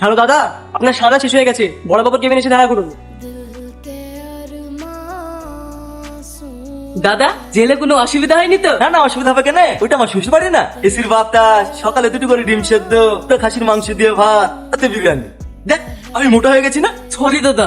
Hello দাদা, আপনার সাদা শেষ হয়ে গেছে, বড় বাবুর কেবিনে এসে দেখা করুন। দাদা, জেলে কোনো অসুবিধা হয়নি তো? না না, অসুবিধা হবে কেন? ওইটা আমার শ্বশুর বাড়ি না। এসির বাতাস, সকালে দুটো করে ডিম সেদ্ধ, পুরো খাসির মাংস দিয়ে ভাত, তাতে বিরিয়ানি। দেখ আমি মোটা হয়ে গেছি না। সরি দাদা।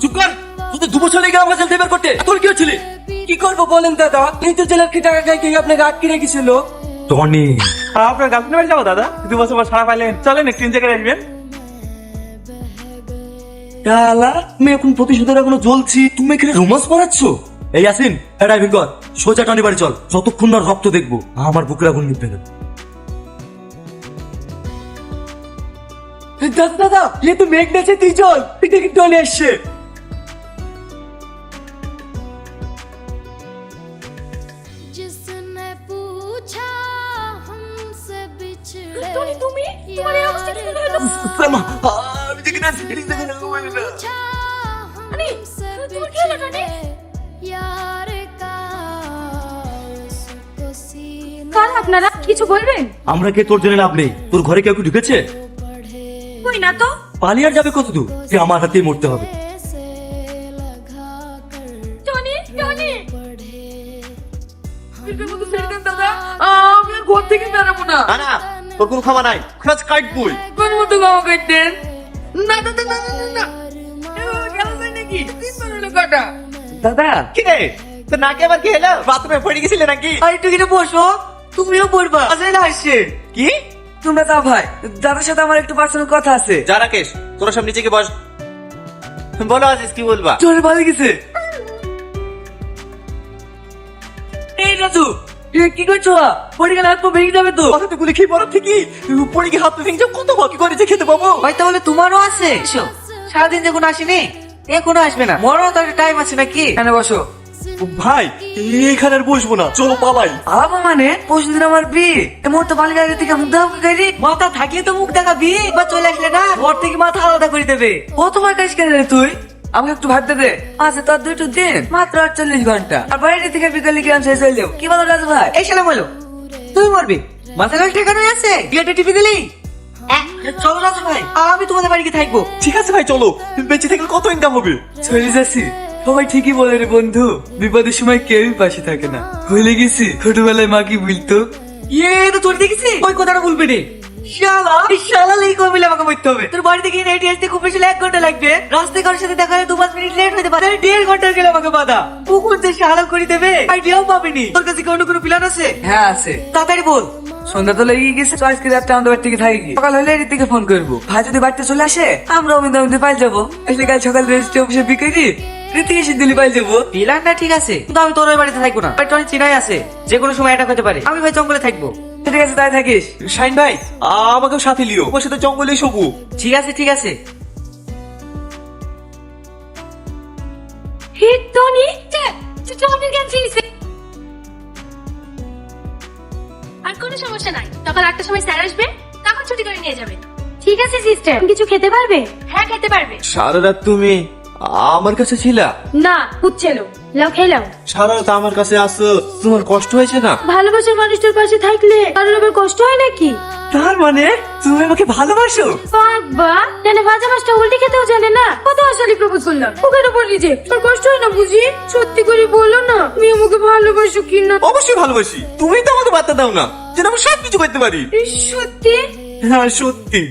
চুপ কর, তুই 2 বছর লেগে আমার জেল থেকে বের করতে। তোর কি হচ্ছিল? কি করবো বলেন দাদা, এই তো জেলার কি টাকা খাই আপনাকে আটকে রেখেছিল। টনি, আপনার গার্লফ্রেন্ড বাড়ি যাবো দাদা, 2 বছর পর সারা পাইলেন, চলেন একটু এনজয় করে আসবেন। শালা আমি এখন প্রতিশোধের এখনো জ্বলছি, তুমি এখানে রোমান্স করাচ্ছ? এই আসিন, ড্রাইভিং কর, সোজা টনি বাড়ি চল। যতক্ষণ না রক্ত দেখবো আমার বুকের আগুন নিভবে না। দাদা দাদা, এ তো মেঘ নেছে, তুই চল, এটা কি টনে আসছে। जिसने पूछा हमसे बिछड़े তুমি তোমার এই অবস্থা কি হলো? প্রেমা, আমি দেখি না সিরিজ দেখে না। पूछा আরে, हमसे তোমার কি হলো টনি? यार का उसको सीने কাল আপনারা কিছু বলবেন? আমরা কে তোর জন্য লাভ নেই। তোর ঘরে কেউ কি ঢুকেছে? কই না তো। পালিয়ে আর যাবে কত দূর? যে আমার হাতেই মরতে হবে। से लगा कर টনি টনি দাদা, আমি আর ঘর থেকে বেরোবো না। না না, তোর কোনো ক্ষমা নাই, খরচ কাটবই। কোন মতো গাওয়া করতেন? না দাদা না না না, গেল নাকি তিন বেরোলো কাটা। দাদা, কি রে, তো নাকে আবার কি হলো? বাথরুমে পড়ে গেছিলে নাকি? আর একটু কিনে বসো, তুমিও পড়বা। আসলে না আসছে কি? তোমরা তা ভাই, দাদার সাথে আমার একটু পার্সোনাল কথা আছে। যা রাকেশ, তোরা সব নিচে গিয়ে বস। বলো আজিজ, কি বলবা? চলে ভালো গেছে। এই রাজু, এ কি করছো? পড়ে গেলে হাত পা ভেঙে যাবে তো। কথাতে গুলি খেয়ে বড় ঠিকই, পড়ে গিয়ে হাত পা ভেঙে যাও, কত বাকি করে যে খেতে পাবো। ভাই তাহলে তোমারও আছে? এসো, সারাদিন যখন আসেনি এখনো আসবে না, মরো তো একটা টাইম আছে নাকি। এখানে বসো। ভাই এখানে আর বসবো না, চলো পালাই। আলাদা মানে পরশুদিন আমার বিয়ে, এই মুহূর্তে বালিকা আগে থেকে মুখ দেখাবো গাড়ি। মাথা থাকলে তো মুখ দেখাবি, বা চলে আসলে না ঘর থেকে মাথা আলাদা করে দেবে। কতবার কাজ করে রে তুই? আমাকে একটু ভাবতে দে। আচ্ছা তোর 2টো দিন, মাত্র 48 ঘন্টা, আর বাইরে থেকে বিকালে গ্রাম শেষ হয়ে যাও। কি বলো রাজু ভাই? এই শালা বলো, তুই মরবি, মাথা কাজ ঠেকানো আছে, বিয়েটা টিপি দিলি। চলো রাজু ভাই, আমি তোমাদের বাড়িতে থাকবো। ঠিক আছে ভাই, চলো। বেঁচে থাকলে কত ইনকাম হবে? চলে যাচ্ছি। সবাই ঠিকই বলে রে বন্ধু, বিপদের সময় কেউই পাশে থাকে না। ভুলে গেছি ছোটবেলায় মা কি বলতো। ইয়ে তো তোর দেখেছি, ওই কথাটা বলবি রে। শালা এই শালা লেগে কবে আমাকে মরতে হবে? তোর বাড়ি থেকে হেঁটে আসতে খুব বেশি 1 ঘন্টা লাগবে, রাস্তায় কারোর সাথে দেখা হলে 2-5 মিনিট লেট হতে পারে, 1.5 ঘন্টা গেলে আমাকে বাধা। পুকুর যে শালা করে দেবে আইডিয়াও পাবিনি। তোর কাছে কোনো প্ল্যান আছে? হ্যাঁ আছে, তাড়াতাড়ি বল। সন্ধ্যা তো লেগে গেছে, তো আজকে রাতটা আমাদের বাড়ি থেকে থাকি। সকাল হলে এর থেকে ফোন করবো, ভাই যদি বাড়িতে চলে আসে আমরা অমিতে পাই যাবো। এসে কাল সকাল রেজিস্ট্রি অফিসে বিকেলি রীতি এসে দিল্লি পাই যাবো। প্ল্যানটা ঠিক আছে, কিন্তু আমি তোর ওই বাড়িতে থাকবো না। টনি চিনাই আছে, যে কোনো সময় অ্যাটাক হতে পারে। আমি ভাই জঙ্গলে থাকবো। ঠিক আছে তাই থাকিস। শাইন ভাই, আমাকেও সাথে লিও, ওর সাথে জঙ্গলে শোবো। ঠিক আছে ঠিক আছে। হে টনি, টনি কেন ছিলিস? আর কোনো সমস্যা নাই, সকাল 8টার সময় স্যার আসবে, তখন ছুটি করে নিয়ে যাবে। ঠিক আছে সিস্টার, কিছু খেতে পারবে? হ্যাঁ খেতে পারবে। সারা রাত তুমি আমার কাছে ছিলা? না বুঝছিল, লাও খেয়ে লাও। সারা রাত আমার কাছে আসো, তোমার কষ্ট হয়েছে না? ভালোবাসার মানুষটার পাশে থাকলে কারোর আবার কষ্ট হয় নাকি? তার মানে তুমি আমাকে ভালোবাসো? বাবা, জানে ভাজা মাছটা উল্টে খেতেও জানে না। কত আসলে প্রপোজ করলাম, ওকে উপর নিজে তোর কষ্ট হয় না বুঝি? সত্যি করে বলো না, তুমি আমাকে ভালোবাসো কি না? অবশ্যই ভালোবাসি, তুমি তো আমাকে বার্তা দাও না যেন আমি সব কিছু করতে পারি। সত্যি? হ্যাঁ সত্যি।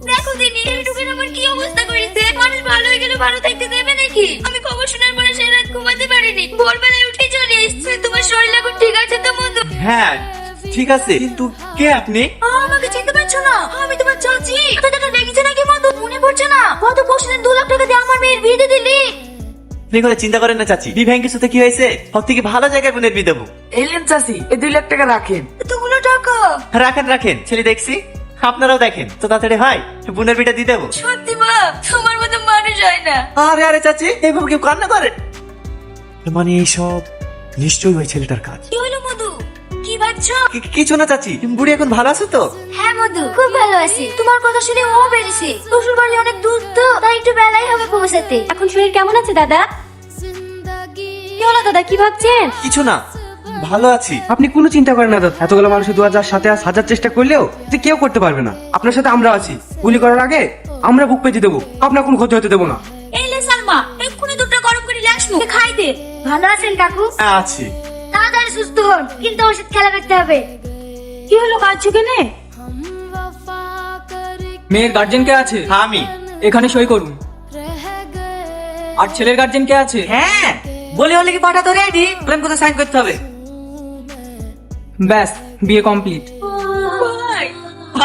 দেখো দিনি এটুকুর আমার কি অবস্থা করেছে। মানুষ ভালো হয়ে গেলে ভালো থাকতে দেবে নাকি? আমি খবর শোনার পরে সেই রাত ঘুমাতে পারিনি, ভোরবেলায় উঠে চলে এসেছি। তোমার শরীর এখন ঠিক আছে তো মধু? হ্যাঁ ঠিক আছে, কিন্তু কে আপনি? আমাকে চিনতে পারছো না? আমি তোমার চাচি। তোকে দেখেছে নাকি মধু? মনে পড়ছে না? গত পরশুদিন 2 লাখ টাকা দিয়ে আমার মেয়ের বিয়ে দিয়ে দিলি। আপনি কোনো চিন্তা করেন না চাচি, বি ব্যাংকের সাথে কি হয়েছে, সব থেকে ভালো জায়গায় বোনের বিয়ে দেবো। এলেন চাষি, এই 2 লাখ টাকা রাখেন। এতগুলো টাকা? রাখেন রাখেন, ছেলে দেখছি, আপনারাও দেখেন তো তাড়াতাড়ি হয়, বোনের বিটা দিয়ে দেবো। সত্যি মা, তোমার মতো মানুষ হয় না। আরে আরে চাচি, এইভাবে কেউ কান্না করে? মানে এইসব নিশ্চয়ই ওই ছেলেটার কাজ। কি হলো মধু, কি ভাবছো? কিছু না চাচি, বুড়ি এখন ভালো আছে তো? হ্যাঁ মধু, খুব ভালো আছি। তোমার কথা শুনে ও বেরিয়েছে, শ্বশুর বাড়ি অনেক দূর তো, তাই একটু বেলাই হবে পৌঁছাতে। এখন শরীর কেমন আছে দাদা? जिंदगी কি হলো দাদা, কি ভাবছেন? কিছু না, ভালো আছি। আপনি কোনো চিন্তা করেন না দাদা, এতগুলো মানুষের 2000 সাথে হাজার চেষ্টা করলেও যে কেউ করতে পারবে না। আপনার সাথে আমরা আছি, গুলি করার আগে আমরা বুক পেতে দেবো, আপনার কোনো ক্ষতি হতে দেবো না। এই লে সালমা, এক্ষুনি দুটো গরম করে লাস মুখে খাই দে। ভালো আছেন কাকু? আছি। তাড়াতাড়ি সুস্থ হন, কিন্তু আমার সাথে খেলা করতে হবে। কি হলো, কাঁদছো কেনে? हम वफा करके মেয়ের গার্জেন কে আছে? আমি। এখানে সই করুন। रह गए আর ছেলের গার্জেন কে আছে? হ্যাঁ, বলে হলে কি পাঠাতো রেডি, প্রেম কথা সাইন করতে হবে। ব্যাস, বিয়ে কমপ্লিট। ভাই,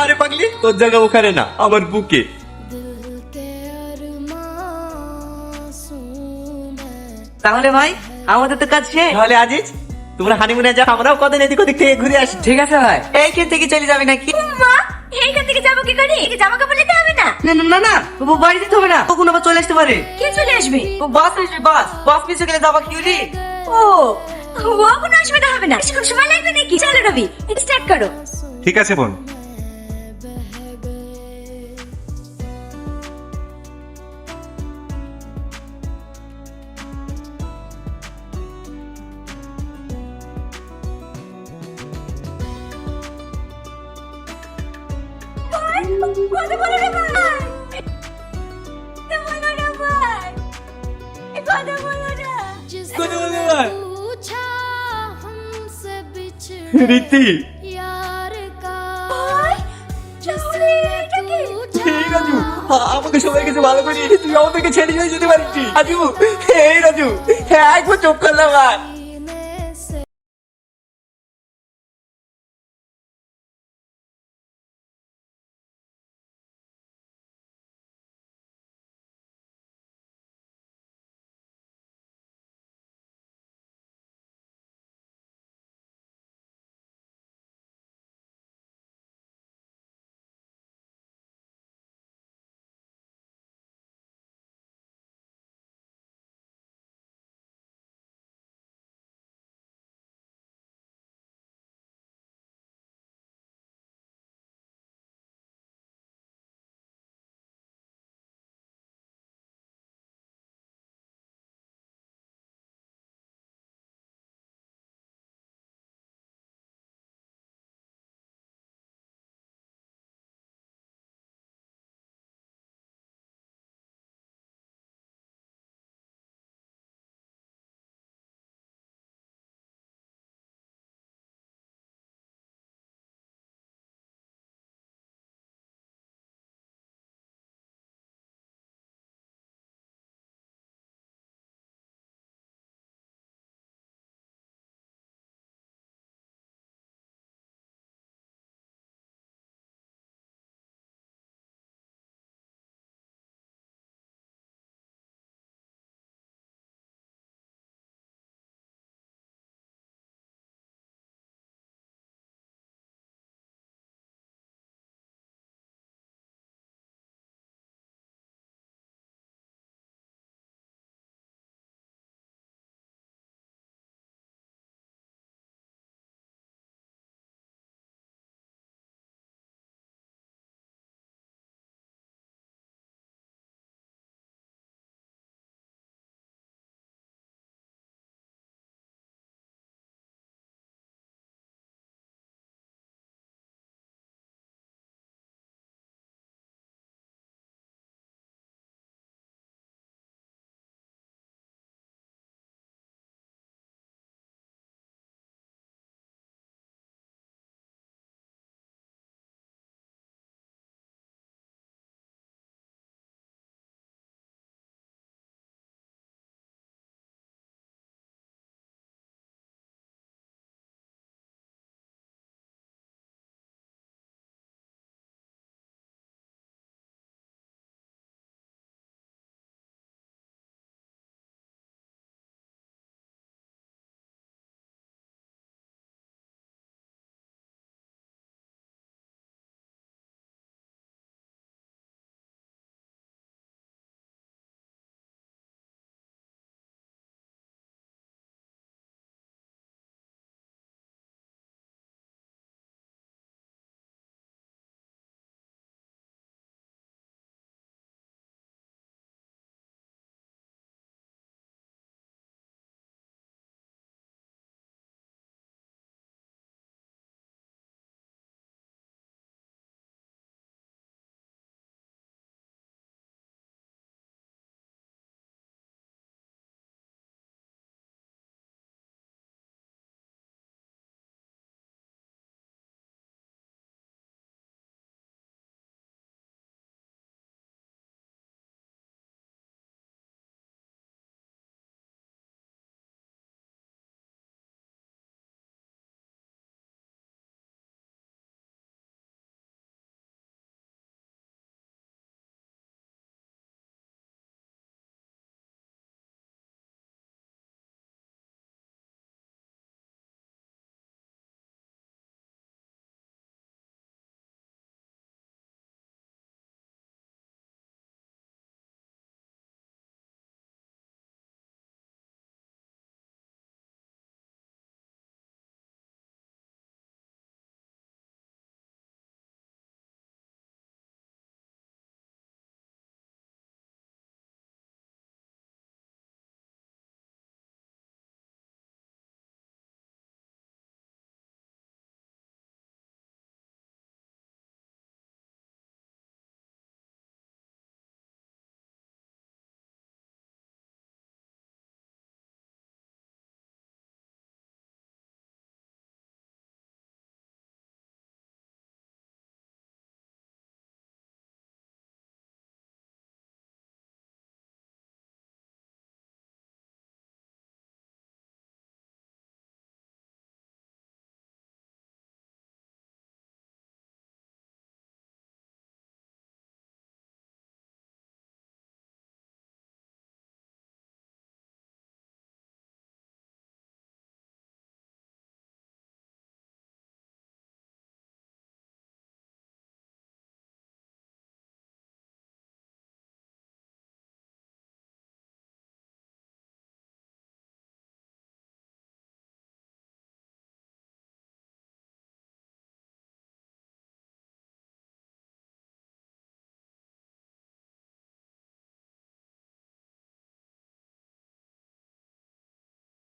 আরে পাগলি, তোর জায়গা ওখানে না, আমার বুকে। दिल के अरमासूं में তাহলে ভাই আমাদের তো কাজ শেষ। তাহলে আজিজ, তোমরা হানিমুনে যাও, আমরাও কদিন এদিক ওদিক থেকে ঘুরে আসি। ঠিক আছে ভাই, এইখান থেকে চলে যাবে নাকি? মা, এইখান থেকে যাবো কি করে? জামা কাপড় নিতে হবে না? না না না না, ও বাড়ি যেতে হবে না, কখন আবার চলে আসতে পারে। কে চলে আসবে? ও বাস আসবে, বাস মিশে গেলে যাবা কি রে? ও, কোনো অসুবিধা হবে না। বেশিক্ষণ সময় লাগবে নাকি? চলো রবি, স্টার্ট করো। ঠিক আছে বোন। কথা বলো না ভাই, কথা বলো না ভাই, কথা বলো না। जिसने पूछा हमसे बिछड़े রীতি, यार का ভাই, তাহলে এটা কি? এই রাজু, আমাকে সবাই কাছে ভালো করে তুই আমাদেরকে ছেড়ে চলে যেতে পারিস। রাজু, এই রাজু, একবার চোখ করলাম আর